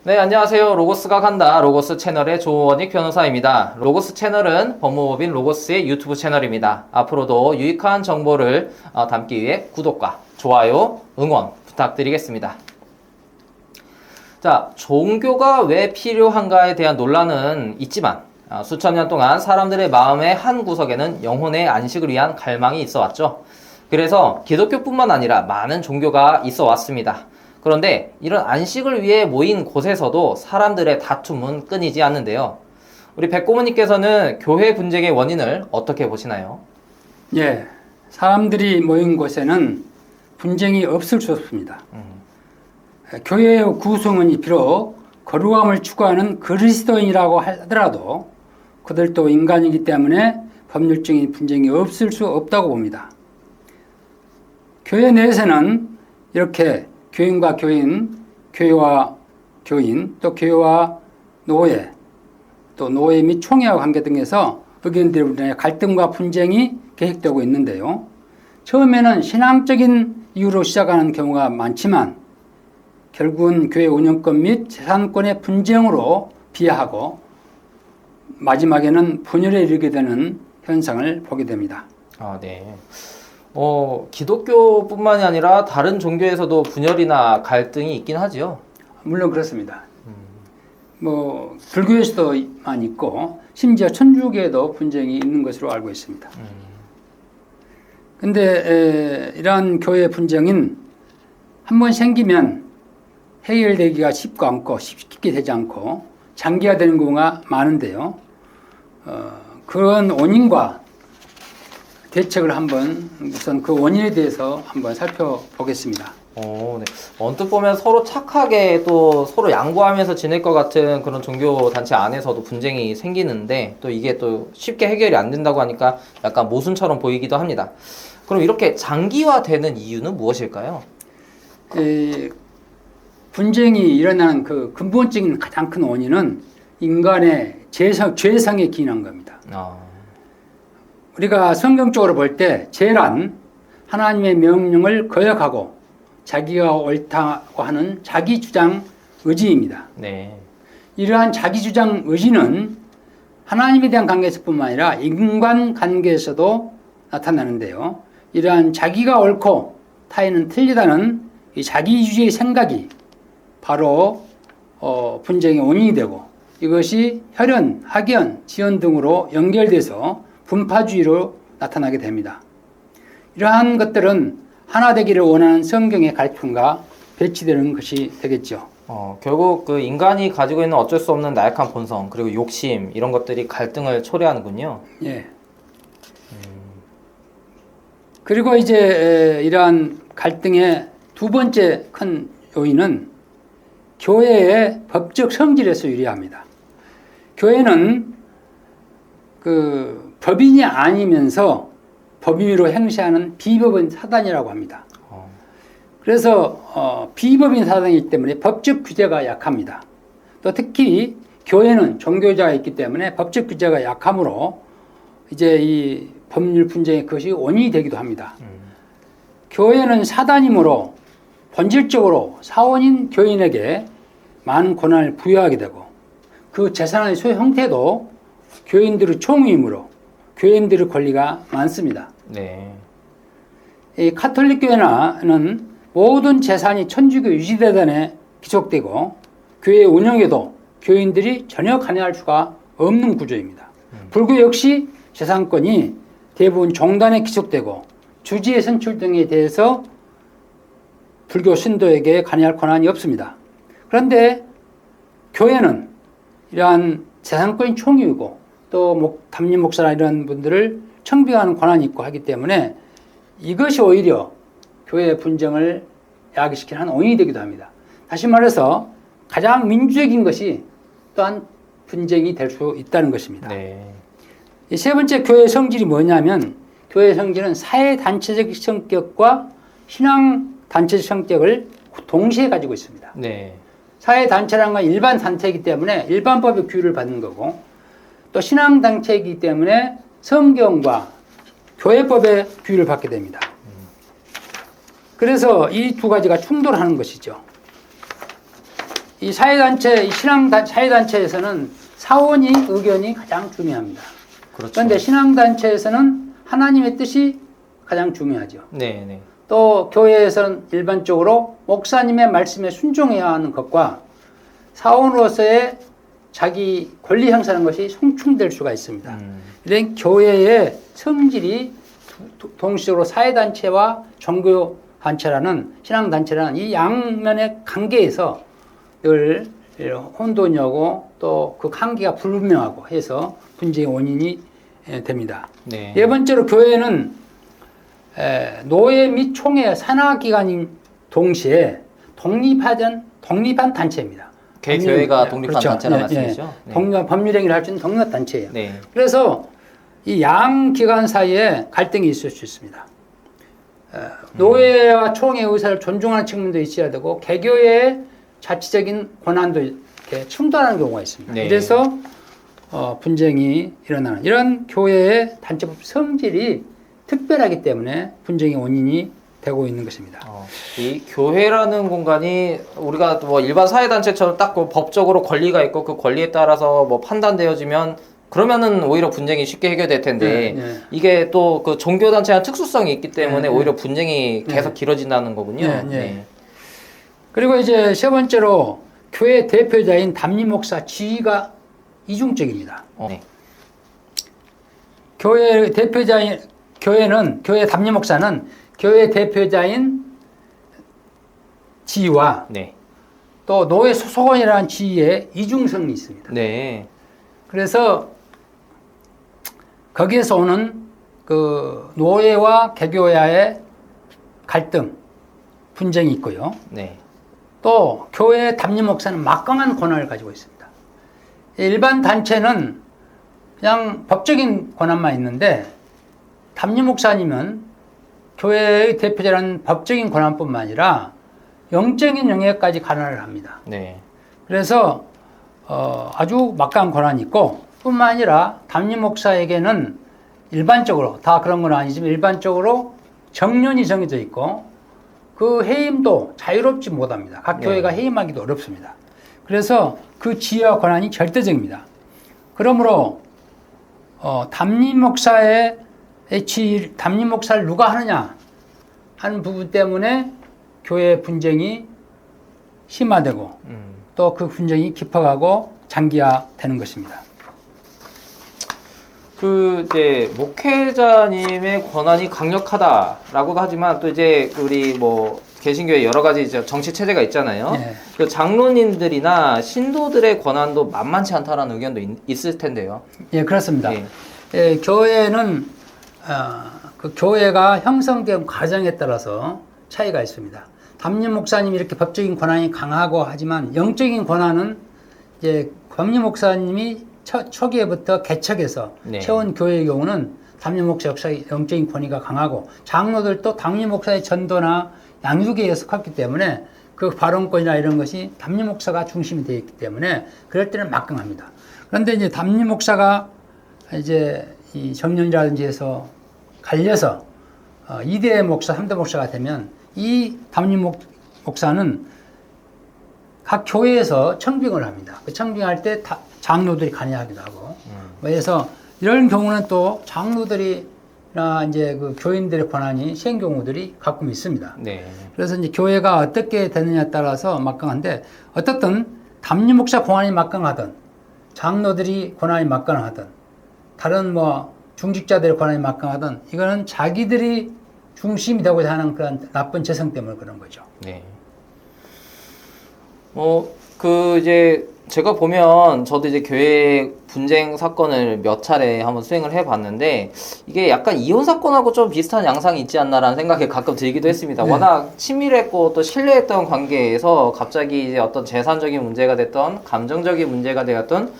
네, 안녕하세요. 로고스가 간다. 로고스 채널의 조원익 변호사입니다. 로고스 채널은 법무법인 로고스의 유튜브 채널입니다. 앞으로도 유익한 정보를 담기 위해 구독과 좋아요, 응원 부탁드리겠습니다. 자, 종교가 왜 필요한가에 대한 논란은 있지만 수천 년 동안 사람들의 마음의 한 구석에는 영혼의 안식을 위한 갈망이 있어 왔죠. 그래서 기독교뿐만 아니라 많은 종교가 있어 왔습니다. 그런데 이런 안식을 위해 모인 곳에서도 사람들의 다툼은 끊이지 않는데요. 우리 백고모님께서는 교회 분쟁의 원인을 어떻게 보시나요? 예, 사람들이 모인 곳에는 분쟁이 없을 수 없습니다. 교회의 구성원이 비록 거룩함을 추구하는 그리스도인이라고 하더라도 그들도 인간이기 때문에 법률적인 분쟁이 없을 수 없다고 봅니다. 교회 내에서는 이렇게 교인과 교인, 교회와 교인, 또 교회와 노예, 또 노예 및 총회와 관계 등에서 의견들의 갈등과 분쟁이 계획되고 있는데요. 처음에는 신앙적인 이유로 시작하는 경우가 많지만 결국은 교회 운영권 및 재산권의 분쟁으로 비하하고 마지막에는 분열에 이르게 되는 현상을 보게 됩니다. 네. 기독교뿐만이 아니라 다른 종교에서도 분열이나 갈등이 있긴 하지요. 물론 그렇습니다. 불교에서도만 있고 심지어 천주교에도 분쟁이 있는 것으로 알고 있습니다. 근데 이러한 교회 분쟁은 한번 생기면 해결되기가 쉽게 되지 않고 장기화되는 경우가 많은데요. 그런 원인과 대책을 한번 우선 그 원인에 대해서 한번 살펴보겠습니다. 네. 언뜻 보면 서로 착하게 또 서로 양보하면서 지낼 것 같은 그런 종교 단체 안에서도 분쟁이 생기는데 또 이게 또 쉽게 해결이 안 된다고 하니까 약간 모순처럼 보이기도 합니다. 그럼 이렇게 장기화되는 이유는 무엇일까요? 분쟁이 일어나는 그 근본적인 가장 큰 원인은 인간의 죄성에 기인한 겁니다. 우리가 성경적으로 볼 때 죄란 하나님의 명령을 거역하고 자기가 옳다고 하는 자기 주장 의지입니다. 네. 이러한 자기 주장 의지는 하나님에 대한 관계에서뿐만 아니라 인간 관계에서도 나타나는데요. 이러한 자기가 옳고 타인은 틀리다는 이 자기주의의 생각이 바로 분쟁의 원인이 되고 이것이 혈연, 학연, 지연 등으로 연결돼서 분파주의로 나타나게 됩니다. 이러한 것들은 하나 되기를 원하는 성경의 가르침과 배치되는 것이 되겠죠. 결국 그 인간이 가지고 있는 어쩔 수 없는 나약한 본성 그리고 욕심 이런 것들이 갈등을 초래하는군요. 예. 그리고 이제 이러한 갈등의 두 번째 큰 요인은 교회의 법적 성질에서 유리합니다. 교회는 법인이 아니면서 법인으로 행시하는 비법인 사단이라고 합니다. 그래서 비법인 사단이기 때문에 법적 규제가 약합니다. 또 특히 교회는 종교자가 있기 때문에 법적 규제가 약하므로 이제 이 법률 분쟁의 그것이 원인이 되기도 합니다. 교회는 사단이므로 본질적으로 사원인 교인에게 많은 권한을 부여하게 되고 그 재산의 소유 형태도 교인들의 총유이므로 교인들의 권리가 많습니다. 네. 이 카톨릭 교회는 모든 재산이 천주교 유지재단에 기속되고 교회 운영에도 교인들이 전혀 관여할 수가 없는 구조입니다. 불교 역시 재산권이 대부분 종단에 기속되고 주지의 선출 등에 대해서 불교 신도에게 관여할 권한이 없습니다. 그런데 교회는 이러한 재산권이 총유이고 또 담임 목사나 이런 분들을 청빙하는 권한이 있고 하기 때문에 이것이 오히려 교회의 분쟁을 야기시키는 한 원인이 되기도 합니다. 다시 말해서 가장 민주적인 것이 또한 분쟁이 될 수 있다는 것입니다. 네. 이 세 번째 교회의 성질이 뭐냐면 교회의 성질은 사회단체적 성격과 신앙단체적 성격을 동시에 가지고 있습니다. 네. 사회단체라는 건 일반 단체이기 때문에 일반법의 규율을 받는 거고 또 신앙단체이기 때문에 성경과 교회법의 규율을 받게 됩니다. 그래서 이 두 가지가 충돌하는 것이죠. 이 사회단체, 사회단체에서는 사원이 의견이 가장 중요합니다. 그렇죠. 그런데 신앙단체에서는 하나님의 뜻이 가장 중요하죠. 네, 네. 또 교회에서는 일반적으로 목사님의 말씀에 순종해야 하는 것과 사원으로서의 자기 권리 행사하는 것이 상충될 수가 있습니다. 이런 교회의 성질이 동시적으로 사회단체와 종교단체라는 신앙단체라는 이 양면의 관계에서 늘 혼돈이 오고 또 그 관계가 불분명하고 해서 분쟁의 원인이 됩니다. 네. 네 번째로 교회는 노예 및 총회 산하기관인 동시에 독립한 단체입니다. 개교회가 독립한 그렇죠. 단체란 말씀이죠? 네. 독립한 법률행위를 할 수 있는 독립한 단체예요. 네. 그래서 이 양 기관 사이에 갈등이 있을 수 있습니다. 노예와 총회 의사를 존중하는 측면도 있어야 되고 개교회의 자치적인 권한도 이렇게 충돌하는 경우가 있습니다. 네. 그래서 분쟁이 일어나는 이런 교회의 단체법 성질이 특별하기 때문에 분쟁의 원인이 되고 있는 것입니다. 이 교회라는 공간이 우리가 뭐 일반 사회단체처럼 딱 그 법적으로 권리가 있고 그 권리에 따라서 뭐 판단되어지면 그러면은 오히려 분쟁이 쉽게 해결될 텐데 네. 이게 또 그 종교단체한 특수성이 있기 때문에 네. 오히려 분쟁이 계속 네. 길어진다는 거군요. 네. 네. 그리고 이제 세 번째로 교회 대표자인 담임 목사 지위가 이중적입니다. 네. 교회 대표자인 교회 담임 목사는 교회 대표자인 지위와 네. 또 노예 소속원이라는 지위에 이중성이 있습니다. 네. 그래서 거기에서 오는 그 노예와 개교회의 갈등, 분쟁이 있고요. 네. 또 교회 담임 목사는 막강한 권한을 가지고 있습니다. 일반 단체는 그냥 법적인 권한만 있는데 담임 목사님은 교회의 대표자라는 법적인 권한뿐만 아니라 영적인 영역까지 관할을 합니다. 네. 그래서 아주 막강한 권한이 있고 뿐만 아니라 담임 목사에게는 일반적으로 다 그런 건 아니지만 일반적으로 정년이 정해져 있고 그 해임도 자유롭지 못합니다. 각 네. 교회가 해임하기도 어렵습니다. 그래서 그 지위와 권한이 절대적입니다. 그러므로 담임 목사의 담임 목사를 누가 하느냐 하는 부분 때문에 교회 분쟁이 심화되고 또 그 분쟁이 깊어가고 장기화되는 것입니다. 그 이제 목회자님의 권한이 강력하다라고도 하지만 또 이제 우리 뭐 개신교에 여러 가지 이제 정치 체제가 있잖아요. 네. 그 장로님들이나 신도들의 권한도 만만치 않다라는 의견도 있을 텐데요. 예, 그렇습니다. 예. 예, 교회는 그 교회가 형성된 과정에 따라서 차이가 있습니다. 담임 목사님이 이렇게 법적인 권한이 강하고 하지만 영적인 권한은 이제 담임 목사님이 초기에부터 개척해서 네. 세운 교회의 경우는 담임 목사 역사의 영적인 권위가 강하고 장로들도 담임 목사의 전도나 양육에 의해서 컸기 때문에 그 발언권이나 이런 것이 담임 목사가 중심이 되어 있기 때문에 그럴 때는 막강합니다. 그런데 이제 담임 목사가 이제 이 정년이라든지 해서 갈려서 2대 목사, 3대 목사가 되면 이 담임 목사는 각 교회에서 청빙을 합니다. 그 청빙할 때 장로들이 관여하기도 하고. 그래서 이런 경우는 또 장로들이나 이제 그 교인들의 권한이 시행 경우들이 가끔 있습니다. 네. 그래서 이제 교회가 어떻게 되느냐에 따라서 막강한데 어떻든 담임 목사 권한이 막강하든 장로들이 권한이 막강하든 다른 뭐 중직자들의 권한이 막강하든 이거는 자기들이 중심이 되고자 하는 그런 나쁜 재성 때문에 그런 거죠. 네. 그 이제 제가 보면 저도 이제 교회 분쟁 사건을 몇 차례 한번 수행을 해봤는데 이게 약간 이혼 사건하고 좀 비슷한 양상이 있지 않나라는 생각이 가끔 들기도 했습니다. 네. 워낙 친밀했고 또 신뢰했던 관계에서 갑자기 이제 어떤 재산적인 문제가 됐던 감정적인 문제가 되었던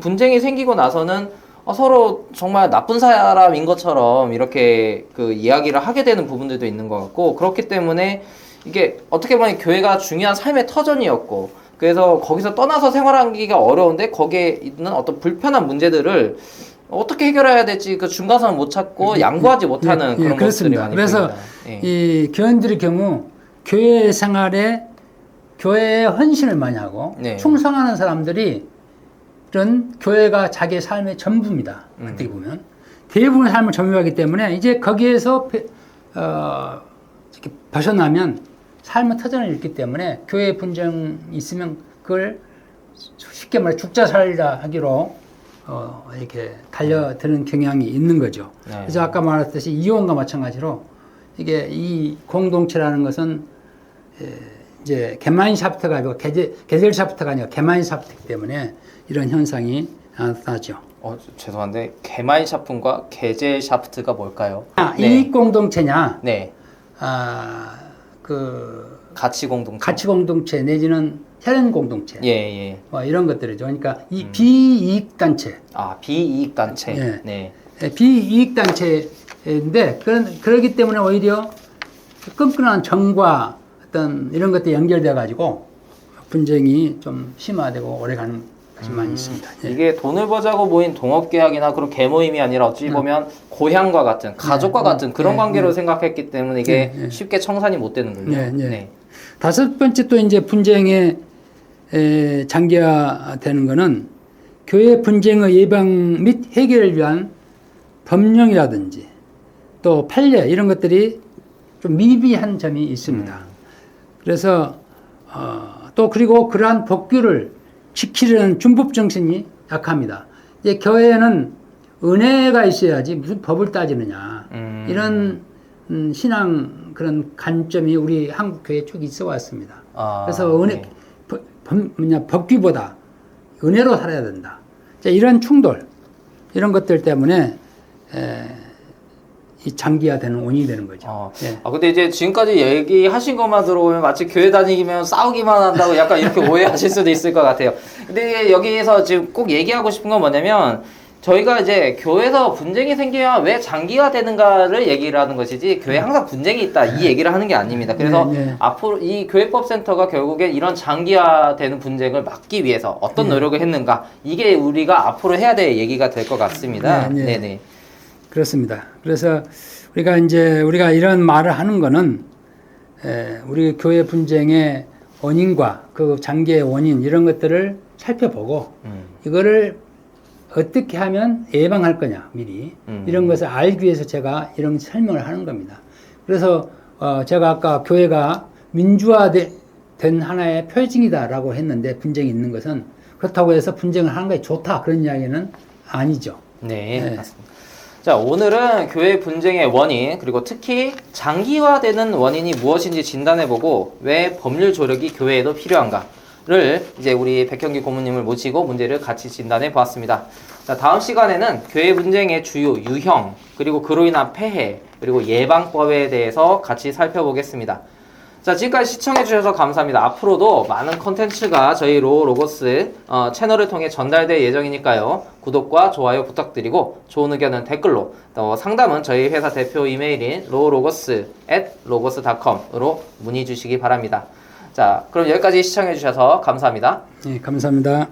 분쟁이 생기고 나서는 서로 정말 나쁜 사람인 것처럼 이렇게 그 이야기를 하게 되는 부분들도 있는 것 같고 그렇기 때문에 이게 어떻게 보면 교회가 중요한 삶의 터전이었고 그래서 거기서 떠나서 생활하기가 어려운데 거기에 있는 어떤 불편한 문제들을 어떻게 해결해야 될지 그 중간선을 못 찾고 양보하지 못하는 그런 것들이 많이 그래서 보입니다. 예. 이 교인들의 경우 교회 생활에 교회에 헌신을 많이 하고 네. 충성하는 사람들이 이런 교회가 자기의 삶의 전부입니다. 어떻게 보면 대부분의 삶을 점유하기 때문에 이제 거기에서 이렇게 벗어나면 삶의 터전을 잃기 때문에 교회 분쟁이 있으면 그걸 쉽게 말해 죽자 살리라 하기로 이렇게 달려드는 경향이 있는 거죠. 네. 그래서 아까 말했듯이 이혼과 마찬가지로 이게 이 공동체라는 것은 이제 개마인샤프트가 아니고 게젤샤프트가 아니라 개마인샤프트이기 때문에 이런 현상이 나타나죠. 죄송한데 개마인샤프트과 게젤샤프트가 뭘까요? 이익 공동체냐, 네. 가치 공동체. 가치 공동체 내지는 혈연 공동체, 예. 뭐 이런 것들이죠. 그러니까 이 비이익 단체, 비이익 단체. 예. 네. 비이익 단체인데 그러기 때문에 오히려 끈끈한 정과 어떤 이런 것들이 연결돼 가지고 분쟁이 좀 심화되고 오래가는 것이 많이 있습니다. 예. 이게 돈을 버자고 모인 동업계약이나 그런 계모임이 아니라 어찌 보면 고향과 같은 가족과 같은 그런 관계로 생각했기 때문에 이게 쉽게 청산이 못 되는군요. 네. 다섯 번째 또 이제 분쟁의 장기화되는 것은 교회 분쟁의 예방 및 해결을 위한 법령이라든지 또 판례 이런 것들이 좀 미비한 점이 있습니다. 그래서 또 그리고 그러한 법규를 지키려는 준법 정신이 약합니다. 이제 교회에는 은혜가 있어야지 무슨 법을 따지느냐 이런 신앙 그런 관점이 우리 한국 교회 쭉 있어 왔습니다. 그래서 은혜 법규보다 은혜로 살아야 된다. 이런 충돌 이런 것들 때문에 이 장기화되는 원인이 되는 거죠. 근데 이제 지금까지 얘기하신 것만 들어보면 마치 교회 다니면 싸우기만 한다고 약간 이렇게 오해하실 수도 있을 것 같아요. 근데 여기에서 지금 꼭 얘기하고 싶은 건 뭐냐면 저희가 이제 교회에서 분쟁이 생기면 왜 장기화되는가를 얘기를 하는 것이지 교회에 항상 분쟁이 있다 이 얘기를 하는 게 아닙니다. 그래서 앞으로 이 교회법센터가 결국엔 이런 장기화되는 분쟁을 막기 위해서 어떤 노력을 했는가 이게 우리가 앞으로 해야 될 얘기가 될 것 같습니다. 네네. 그렇습니다. 그래서 우리가 이런 말을 하는 거는 우리 교회 분쟁의 원인과 그 장기의 원인 이런 것들을 살펴보고 이거를 어떻게 하면 예방할 거냐 미리 이런 것을 알기 위해서 제가 이런 설명을 하는 겁니다. 그래서 제가 아까 교회가 민주화된 하나의 표징이다라고 했는데 분쟁이 있는 것은 그렇다고 해서 분쟁을 하는 게 좋다 그런 이야기는 아니죠. 네. 맞습니다. 자, 오늘은 교회 분쟁의 원인, 그리고 특히 장기화되는 원인이 무엇인지 진단해보고 왜 법률 조력이 교회에도 필요한가를 이제 우리 백형기 고모님을 모시고 문제를 같이 진단해 보았습니다. 자, 다음 시간에는 교회 분쟁의 주요 유형, 그리고 그로 인한 폐해, 그리고 예방법에 대해서 같이 살펴보겠습니다. 자, 지금까지 시청해주셔서 감사합니다. 앞으로도 많은 컨텐츠가 저희 로고스 채널을 통해 전달될 예정이니까요. 구독과 좋아요 부탁드리고 좋은 의견은 댓글로 또 상담은 저희 회사 대표 이메일인 logo스@logos.com으로 문의 주시기 바랍니다. 자, 그럼 여기까지 시청해주셔서 감사합니다. 네, 감사합니다.